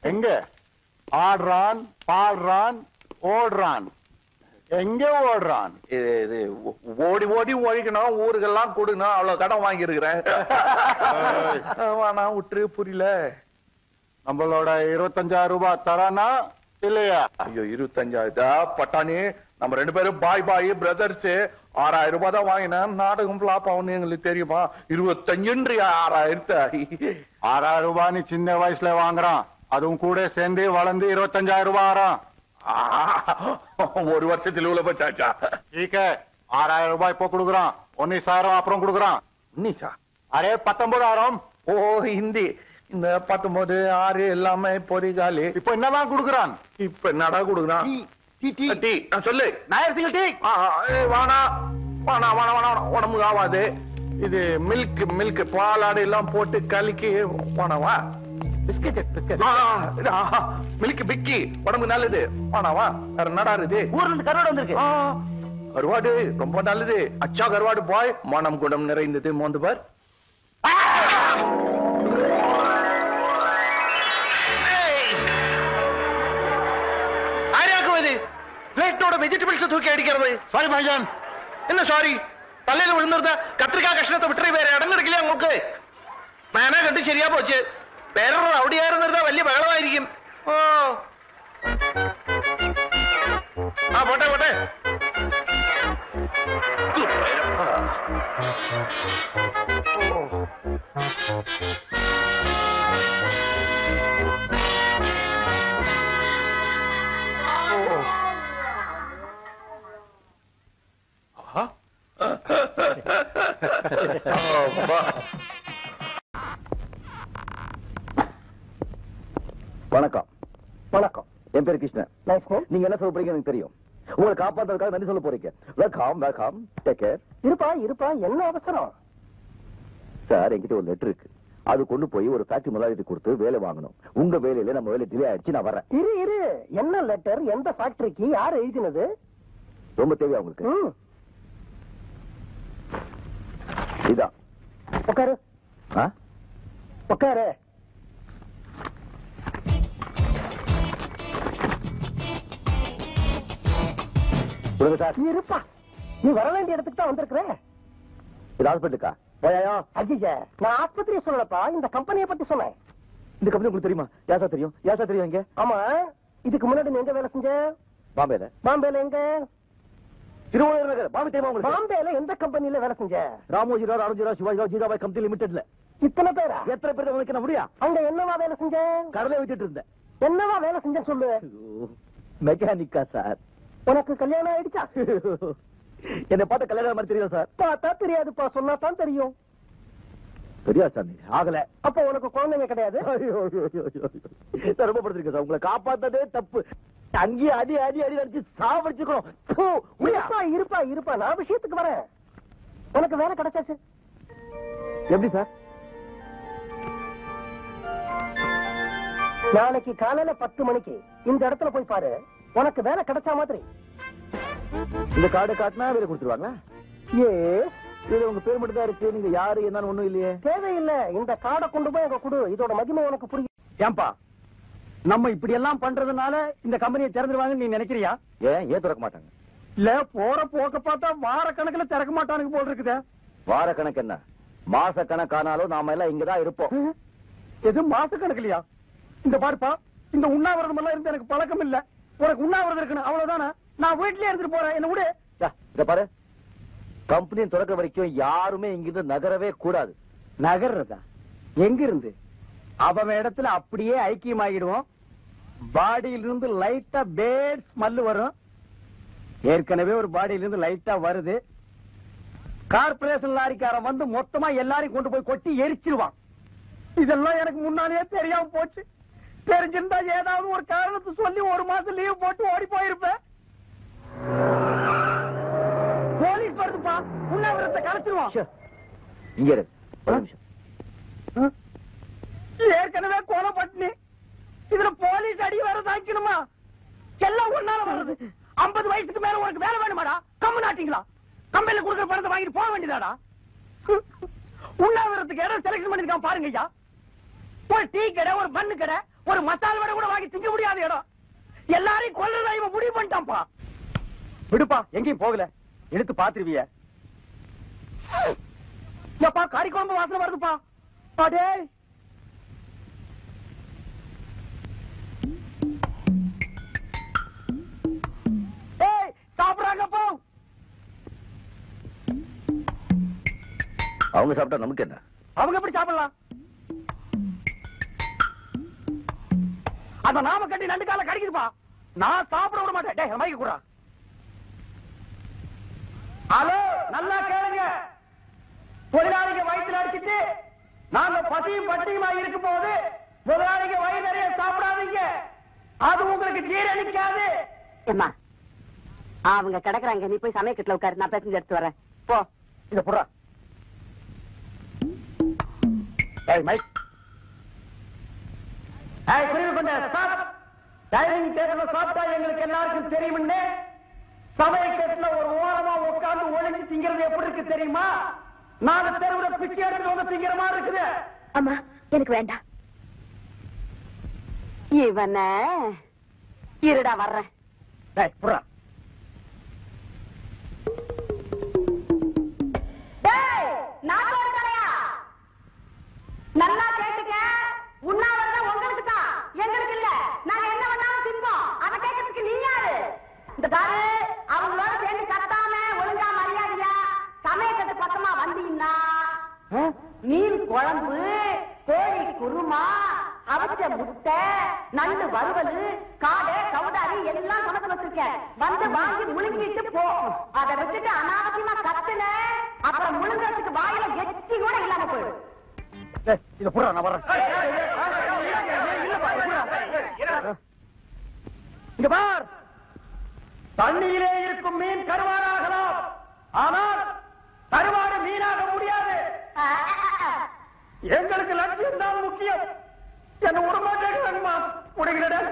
எங்க ஆடுறான், பாடுறான், ஓடுறான். எங்க ஓடுறான்? இது ஓடி ஓடி ஒழிக்கணும், ஊருக்கெல்லாம் கொடுக்கணும், அவ்வளவு கடன் வாங்கி இருக்கிறேன். நான் விட்டுரு, புரியல. நம்மளோட 25,000 ரூபாய் தரானா இல்லையா? ஐயோ 25,000 பட்டாணி, நம்ம 2 பேரும் பாய் பாய் பிரதர்ஸ். 6,000 ரூபாய் தான் வாங்கினேன். நாடகம் பிளாப் ஆகும்னு எங்களுக்கு தெரியுமா? 25 6,000. 6,000 ரூபாய் நீ சின்ன வயசுல வாங்குறான், அதுவும் கூட சேர்ந்து வளர்ந்து 25,000 ரூபாய் ஆறான். ஒரு வருஷத்துல இவ்வளவு போச்சாச்சா? 6,000 ரூபாய் இப்போ கொடுக்குறான், 19,000 அப்புறம் கொடுக்குறான். அரே 19,000. ஓ ஹிந்தி. இந்த 19 6 எல்லாமே பொறிகாலி. இப்ப என்னதான் கொடுக்குறான்? இப்ப நடா கொடுக்குறான். டீ சொல்லு. நாயர் டீ. வானா வானா வானா வானா, உடம்புக்கு ஆகாது. இது மில்க் பாலாடு எல்லாம் போட்டு கலக்கி வானவா. மில்க் பிக்கி உடம்புக்கு நல்லது. வானவா. வேற நடா இருக்குது. ஊர்ல இருந்து கருவாடு வந்திருக்கு. கருவாடு ரொம்ப நல்லது. அச்சா கருவாடு பாய். மனம் குடம் நிறைந்தது. மோந்து பார். பிளேட்டோட வெஜிடபிள்ஸ் தூக்கி அடிக்கிறது. சாரி பாய்ஜான். என்ன சாரி? தலையில விழுந்திருந்த கத்திரிக்காய் கஷ்டத்தை விட்டு வேற இடம் கிடைக்கலையா உங்களுக்கு? மேனா கண்டு சரியா போச்சு. வேற ரவுடியா இருந்திருந்தா വലിയ ബഹളമായിരിക്കും. ഓ പോട്ടെ പോട്ടെ. வணக்கம். வணக்கம். என் பேர் கிருஷ்ணன். நீங்க என்ன சொல்ல போறீங்க எனக்கு தெரியும். உங்களை காப்பாத்துறதுக்காக நன்றி சொல்ல போறீங்க. Welcome welcome. Take care. இருப்பா என்ன அவசரம்? சார் என்கிட்ட ஒரு லெட்டர் இருக்கு. அது கொண்டு போய் ஒரு ஃபேக்டரி முதலாளிக்கு கொடுத்து வேலை வாங்கணும். உங்க வேலையில நம்ம வேலை டிலே ஆயிடுச்சு. நான் வரேன். இரு என்ன லெட்டர்? எந்த ஃபேக்டரிக்கு? யார் எழுதினது? ரொம்ப தேவையா உங்களுக்கு? இதான். உட்காரு. உட்காரு. இருப்பா, நீ வர வேண்டிய இடத்துக்கு தான் வந்திருக்கிற. இது ஹாஸ்பிட்டலுக்கா? அஜிஜா, நான் ஆஸ்பத்திரியை சொல்லலப்பா, இந்த கம்பெனியை பத்தி சொன்னேன். இந்த கம்பெனி உங்களுக்கு தெரியுமா? யாசா தெரியும். யாசா தெரியும். எங்க? ஆமா, இதுக்கு முன்னாடி நீ எங்க வேலை செஞ்ச? பாம்பேல. பாம்பேல எங்க? திருவள்ளுவர் நகர். பாம்பே தெரியுமா உங்களுக்கு? பாம்பேல எந்த கம்பெனில வேலை செஞ்ச? ராமோஜிராவ், அருண்ஜிராவ், சிவாஜிராவ், ஜீராபாய் கம்பெனி லிமிடெட்ல. இத்தனை பேரா? எத்தனை பேர் உங்களுக்கு என்ன முடியா? அங்க என்னவா வேலை செஞ்ச? கடலை விட்டுட்டு இருந்தேன். என்னவா வேலை செஞ்சேன்னு சொல்லு. மெக்கானிக்கா சார். உனக்கு கல்யாணம் ஆயிடுச்சா? என்ன பார்த்த கல்யாணம் மாதிரி தெரியும் சார்? பார்த்தா தெரியாதுப்பா, சொன்னா தான் தெரியும். தெரியாது சார். ஆகல. அப்ப உனக்கு குழந்தைங்க கிடையாது? ரொம்ப படுத்திருக்க சார். உங்களை காப்பாத்ததே தப்பு. அங்கேயே அடி அடி அடி அடிச்சு சாவடிச்சுக்கணும். இருப்பா நான் விஷயத்துக்கு வரேன். உனக்கு வேலை கிடைச்சாச்சு. எப்படி சார்? நாளைக்கு காலையில 10 மணிக்கு இந்த இடத்துல போய் பாரு. உனக்கு வேலை கிடைச்சா மாதிரி. இந்த கார்டு காட்டினா வேலை கொடுத்துருவாங்களா? எஸ். இது உங்க பேர் மட்டும் தான் இருக்கு. நீங்க யாரு என்னன்னு ஒண்ணும் இல்லையே. தேவையில்லை. இந்த கார்டை கொண்டு போய் அங்க கொடு. இதோட மகிமை உனக்கு புரியும். ஏன்பா நம்ம இப்படி எல்லாம் பண்றதுனால இந்த கம்பெனியை திறந்துருவாங்கன்னு நீ நினைக்கிறியா? ஏன் திறக்க மாட்டாங்க? இல்ல, போற போக்க பார்த்தா வார கணக்குல திறக்க மாட்டானுங்க போல் இருக்குதே. வார கணக்கு என்ன, மாச கணக்கானாலும் நாம எல்லாம் இங்கதான் இருப்போம். எது மாச கணக்குலையா? இந்த பாருப்பா, இந்த உண்ணாவிரதம் எல்லாம் இருந்து எனக்கு பழக்கம் இல்ல. உனக்கு உண்ணாவிரதம் இருக்கணும் அவ்வளவுதானே. நான் வீட்லயே இருந்துட்டு போறேன். என்ன விடு. இத பாரு, கம்பெனி திறக்கிற வரைக்கும் யாருமே இங்கிருந்து நகரவே கூடாது. நகர்றதா? எங்க இருந்து? அவன் இடத்துல அப்படியே ஐக்கியமாகிடுவோம். பாடியில இருந்து லைட்டா பேட் ஸ்மெல் வரும். ஏற்கனவே ஒரு பாடியில இருந்து லைட்டா வருது. கார்பரேஷன் லாரிக்காரன் வந்து மொத்தமா எல்லாரையும் கொண்டு போய் கொட்டி எரிச்சிருவான். இதெல்லாம் எனக்கு முன்னாலேயே தெரியாம போச்சு. தெரிஞ்சிருந்தா ஏதாவது ஒரு காரணத்தை சொல்லி 1 மாசம் லீவ் போட்டு ஓடி போயிருப்பேன். போலீஸ் வருதுப்பா, உண்ணாவிரதத்தை கலைச்சிருவான். இங்க இரு ஒரு நிமிஷம். ஏற்கனவே கொலை பட்டினி, இதுல போலீஸ் அடி வர தாக்கணுமா? எல்லாம் ஒன்னால வர்றது. 50 வயசுக்கு மேல உனக்கு வேலை வேணுமாடா? கம்மு நாட்டிங்களா? கம்பெனில கொடுக்குற பணத்தை வாங்கிட்டு போக வேண்டியதாடா. உண்ணாவிரத்துக்கு இடம் செலக்ஷன் பண்ணிருக்கான் பாருங்க ஐயா. ஒரு டீ கடை, ஒரு பண்ணு கடை, ஒரு மசால் வடை கூட வாங்கி திங்க முடியாத இடம். எல்லாரையும் கொல்றதா இவன் முடிவு பண்ணிட்டான்ப்பா. விடுப்பா, எங்கேயும் போகல, எடுத்து பாத்துருவிய. எப்பா கறி குழம்பு வாசனை வருதுப்பா. அடே சாப்பிடுறாங்கப்பா. அவங்க சாப்பிட்டா நமக்கு என்ன? அவங்க எப்படி சாப்பிடலாம்? அந்த நாம கட்டி நண்டு கால கடிக்குதுப்பா. நான் சாப்பிட விட மாட்டேன். டேய் மைக்க கூட. ஹலோ, நல்லா கேளுங்க. தொழிலாளிங்க வயிற்றுல அடிச்சிட்டு நாங்க பசியும் பட்டியுமா இருக்கும் போது முதலாளிங்க வயிறு நிறைய சாப்பிடாதீங்க. அது உங்களுக்கு ஜீரணிக்காது. ஏம்மா, அவங்க கிடக்குறாங்க, நீ போய் சமயக்கட்டுல உட்காரு, நான் பேசஞ்சு எடுத்து வரேன். போ. இத புறா. ஏய் மைக். ஏய் புரியுது கொண்ட ஸ்டாப். டைனிங் டேபிள்ல சாப்பிட்டா எங்களுக்கு எல்லாருக்கும் தெரியும்னு சமயக்கட்டுல ஒரு ஓரமா உட்கார்ந்து ஒளிஞ்சு திங்கிறது எப்படி இருக்கு தெரியுமா? நாலு தெருவுல பிச்சை எடுத்து வந்து திங்கிற மாதிரி இருக்குது. அம்மா, எனக்கு வேண்டாம். இவன இருடா வர்றேன். ஏய் புறா. நல்லா கேட்டுக்க. உண்ணாவிரதம் உங்களுக்கு தான், எங்களுக்கு இல்ல. நாங்க என்ன பண்ணாலும் தின்போம். அதை கேட்கறதுக்கு நீ யாரு? இந்த பாரு, அவங்களோட சேர்ந்து கத்தாம ஒழுங்கா மரியாதையா சமயக்கட்டு பக்கமா வந்தீங்கன்னா மீன் குழம்பு, கோழி குருமா, அவிச்ச முட்டை, நண்டு வறுவல், காடை, கவுதாரி எல்லாம் சமைச்சு வச்சிருக்கேன். வந்து வாங்கி முழுங்கிட்டு போ. அதை வச்சுட்டு அனாவசியமா கத்துன அப்புறம் முழுங்கிறதுக்கு வாயில எச்சி கூட இல்லாம போயிடும். இத புறா, நான் வர்றேன். இங்க பார், தண்ணியிலே இருக்கும் மீன் கருவாடாகலாம், ஆனால் கருவாடு மீனாக முடியாது. எங்களுக்கு லட்சியம் தான் முக்கியம். என்ன விட மாட்டேங்குமா? உடைகிறேன்.